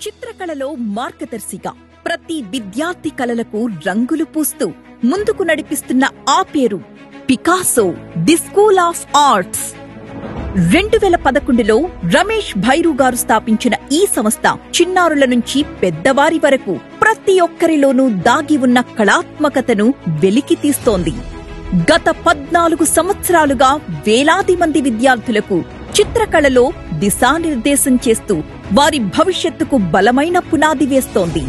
చిత్రకళలో మార్గదర్శిగా ప్రతి విద్యార్థి కలలకు రంగులు పూస్తూ ముందుకు నడిపిస్తున్న ఆ పేరు Picasso the school of arts. 2011లో రమేష్ భైరు గారు స్థాపించిన ఈ సంస్థ చిన్నారుల నుంచి పెద్దవారి వరకు ప్రతి ఒక్కరిలోనూ దాగి ఉన్న కళాత్మకతను వెలికి తీస్తోంది. గత 14 సంవత్సరాలుగా వేలాది మంది విద్యార్థులకు చిత్రకళలో దిశానిర్దేశం చేస్తూ వారి భవిష్యత్తుకు బలమైన పునాది వేస్తోంది.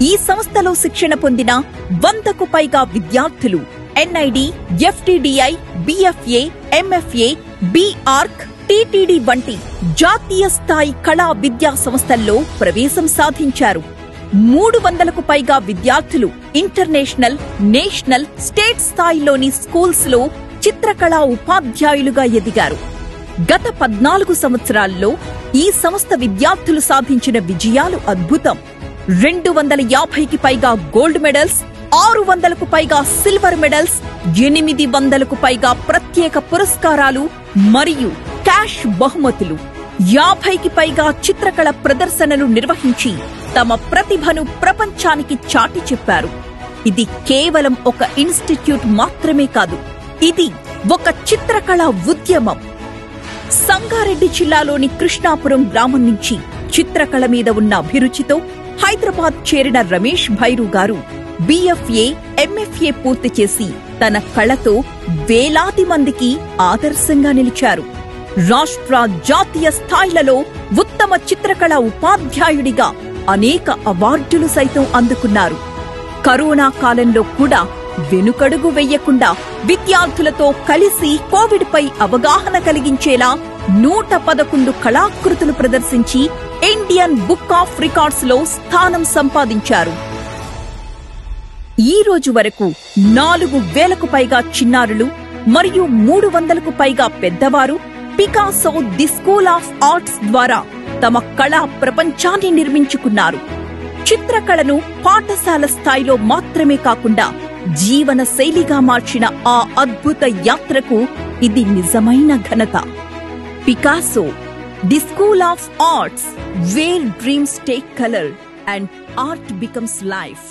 ఈ సంస్థలో శిక్షణ పొందిన 100కు పైగా విద్యార్థులు ఎన్ఐడి, ఎఫ్టిడిఐ, బిఎఫ్ఏ, ఎంఎఫ్ఏ, బిఆర్క్, టిటిడి వంటి జాతీయ స్థాయి కళా విద్యా సంస్థల్లో ప్రవేశం సాధించారు. 300కు పైగా విద్యార్థులు ఇంటర్నేషనల్, నేషనల్, స్టేట్ స్థాయిలోని స్కూల్స్ లో చిత్రకళా ఉపాధ్యాయులుగా ఎదిగారు. గత 14 సంవత్సరాల్లో ఈ సంస్థ విద్యార్థులు సాధించిన విజయాలు అద్భుతం. 250కి పైగా గోల్డ్ మెడల్స్, 600కు పైగా సిల్వర్ మెడల్స్, 800కు పైగా ప్రత్యేక పురస్కారాలు మరియు క్యాష్ బహుమతులు, 50కి పైగా చిత్రకళ ప్రదర్శనలు నిర్వహించి తమ ప్రతిభను ప్రపంచానికి చాటి చెప్పారు. ఇది కేవలం ఒక ఇన్స్టిట్యూట్ మాత్రమే కాదు, ఇది ఒక చిత్రకళా ఉద్యమం. సంగారెడ్డి జిల్లాలోని కృష్ణాపురం గ్రామం నుంచి చిత్రకళ మీద ఉన్న అభిరుచితో హైదరాబాద్ చేరిన రమేష్ భైరు గారు బిఎఫ్ఏ, ఎంఎఫ్ఏ పూర్తి చేసి తన కళతో వేలాది మందికి ఆదర్శంగా నిలిచారు. రాష్ట్ర, జాతీయ స్థాయిలలో ఉత్తమ చిత్రకళ ఉపాధ్యాయుడిగా అనేక అవార్డులు సైతం అందుకున్నారు. కరోనా కాలంలో కూడా వెనుకడుగు వెయ్యకుండా విద్యార్థులతో కలిసి కోవిడ్ పై అవగాహన కలిగించేలా 111 కళాకృతులు ప్రదర్శించి ఇండియన్ బుక్ ఆఫ్ రికార్డ్స్ లో స్థానం సంపాదించారు. ఈ రోజు వరకు 4000కు పైగా చిన్నారులు మరియు 300కు పైగా పెద్దవారు Picasso the school of arts ద్వారా తమ కళా ప్రపంచాన్ని నిర్మించుకున్నారు. చిత్రకళను పాఠశాల స్థాయిలో మాత్రమే కాకుండా జీవన శైలిగా మార్చిన ఆ అద్భుత యాత్రకు ఇది నిజమైన ఘనత. Picasso the school of arts, where dreams take colour and art becomes life.